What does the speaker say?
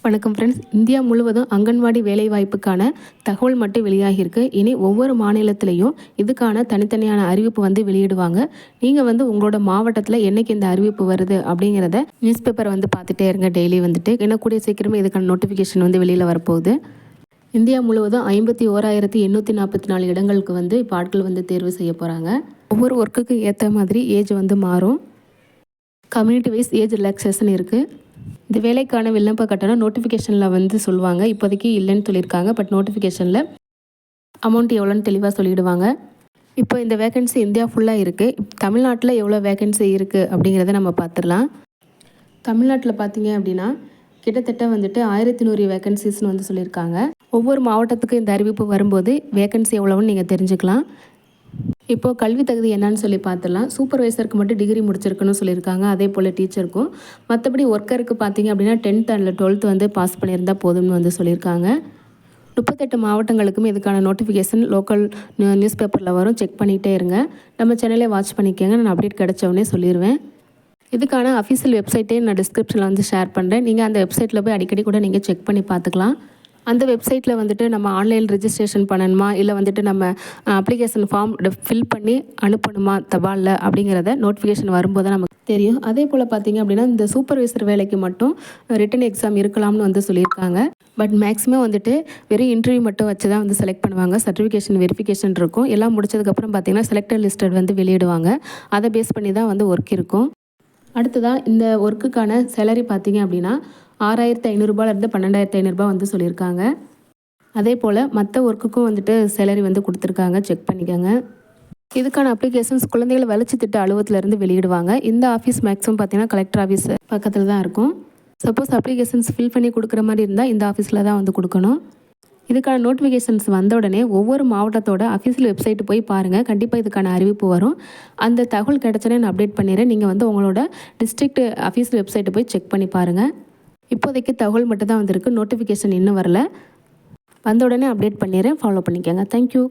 வணக்கம் friends. India முழுவதும் அங்கன்வாடி வேலைவாய்ப்புக்கான தகவல் மட்டும் வெளியாகியிருக்கு. இனி ஒவ்வொரு மாநிலத்திலையும் இதுக்கான தனித்தனியான அறிவிப்பு வெளியிடுவாங்க. நீங்கள் உங்களோட மாவட்டத்தில் என்னைக்கு இந்த அறிவிப்பு வருது அப்படிங்கிறத நியூஸ் பேப்பரை பார்த்துட்டே இருங்க. டெய்லி ஏன்னா கூடிய சீக்கிரமே இதுக்கான நோட்டிஃபிகேஷன் வெளியில் வரப்போகுது. இந்தியா முழுவதும் 51,844 இடங்களுக்கு இப்போ ஆட்கள் தேர்வு செய்ய போகிறாங்க. ஒவ்வொரு ஒர்க்குக்கு ஏற்ற மாதிரி ஏஜ் மாறும். கம்யூனிட்டி வைஸ் ஏஜ் ரிலாக்ஸேஷன் இருக்குது. இந்த வேலைக்கான விண்ணப்ப கட்டணம் நோட்டிஃபிகேஷனில் சொல்லுவாங்க. இப்போதைக்கு இல்லைன்னு சொல்லியிருக்காங்க. பட் நோட்டிஃபிகேஷனில் அமௌண்ட் எவ்வளோன்னு தெளிவாக சொல்லிவிடுவாங்க. இப்போ இந்த வேகன்சி இந்தியா ஃபுல்லாக இருக்குது. தமிழ்நாட்டில் எவ்வளோ வேகன்சி இருக்குது அப்படிங்கிறத நம்ம பார்த்துடலாம். தமிழ்நாட்டில் பார்த்தீங்க அப்படின்னா கிட்டத்தட்ட 1100 வேகன்சிஸ்னு சொல்லியிருக்காங்க. ஒவ்வொரு மாவட்டத்துக்கும் இந்த அறிவிப்பு வரும்போது வேகன்சி எவ்வளோன்னு நீங்கள் தெரிஞ்சுக்கலாம். இப்போது கல்வி தகுதி என்னன்னு சொல்லி பார்த்துடலாம். சூப்பர்வைசருக்கு மட்டும் டிகிரி முடிச்சிருக்குன்னு சொல்லியிருக்காங்க. அதே போல் டீச்சருக்கும். மற்றபடி ஒர்க்கருக்கு பார்த்தீங்க அப்படின்னா 10th அண்ட் 12th பாஸ் பண்ணியிருந்தால் போதும்னு சொல்லியிருக்காங்க. 38 மாவட்டங்களுக்குமே இதுக்கான நோட்டிஃபிகேஷன் லோக்கல் நியூஸ் பேப்பரில் வரும். செக் பண்ணிகிட்டே இருங்க. நம்ம சேனலே வாட்ச் பண்ணிக்கோங்க. நான் அப்டேட் கிடச்சவொடனே சொல்லிடுவேன். இதுக்கான அஃபிஷியல் வெப்சைட்டே நான் டிஸ்கிரிப்ஷனில் ஷேர் பண்ணுறேன். நீங்கள் அந்த வெப்சைட்டில் போய் அடிக்கடி கூட நீங்கள் செக் பண்ணி பார்த்துக்கலாம். அந்த வெப்சைட்டில் நம்ம ஆன்லைன் ரெஜிஸ்ட்ரேஷன் பண்ணணுமா, இல்லை நம்ம அப்ளிகேஷன் ஃபார்ம் ஃபில் பண்ணி அனுப்பணுமா தபாலில் அப்படிங்கிறத நோட்டிஃபிகேஷன் வரும்போது தான் நமக்கு தெரியும். அதே போல் பார்த்திங்க அப்படின்னா இந்த சூப்பர்வைசர் வேலைக்கு மட்டும் ரிட்டன் எக்ஸாம் இருக்கலாம்னு சொல்லியிருக்காங்க. பட் மேக்ஸிமம் வெறும் இன்டர்வியூ மட்டும் வச்சு தான் செலக்ட் பண்ணுவாங்க. சர்டிஃபிகேஷன் வெரிஃபிகேஷன் இருக்கும். எல்லாம் முடிச்சதுக்கப்புறம் பார்த்திங்கன்னா செலக்டட் லிஸ்டட் வெளியிடுவாங்க. அதை பேஸ் பண்ணி தான் ஒர்க் இருக்கும். அடுத்ததாக இந்த ஒர்க்குக்கான சேலரி பார்த்திங்க அப்படின்னா 6,500 12,500 சொல்லியிருக்காங்க. அதே போல் மற்ற ஒர்க்குக்கும் சேலரி கொடுத்துருக்காங்க. செக் பண்ணிக்கோங்க. இதுக்கான அப்ளிகேஷன்ஸ் குழந்தைகள் வளர்ச்சி திட்ட அலுவலகத்திலேருந்து வெளியிடுவாங்க. இந்த ஆஃபீஸ் மேக்ஸிமம் பார்த்திங்கன்னா கலெக்டர் ஆஃபீஸ் பக்கத்தில் தான் இருக்கும். சப்போஸ் அப்ளிகேஷன்ஸ் ஃபில் பண்ணி கொடுக்குற மாதிரி இருந்தால் இந்த ஆஃபீஸில் தான் கொடுக்கணும். இதுக்கான நோட்டிஃபிகேஷன்ஸ் வந்த உடனே ஒவ்வொரு மாவட்டத்தோட அஃபிஷியல் வெப்சைட்டு போய் பாருங்கள். கண்டிப்பாக இதுக்கான அறிவிப்பு வரும். அந்த தகவல் கிடச்சோன்னே நான் அப்டேட் பண்ணிடுறேன். நீங்கள் உங்களோட டிஸ்ட்ரிக்ட் அஃபிஷியல் வெப்சைட்டை போய் செக் பண்ணி பாருங்கள். இப்போதைக்கு தகவல் மட்டும் தான் வந்திருக்கு. நோட்டிஃபிகேஷன் இன்னும் வரல. வந்த உடனே அப்டேட் பண்ணிடுறேன். ஃபாலோ பண்ணிக்கோங்க. தேங்க்யூ.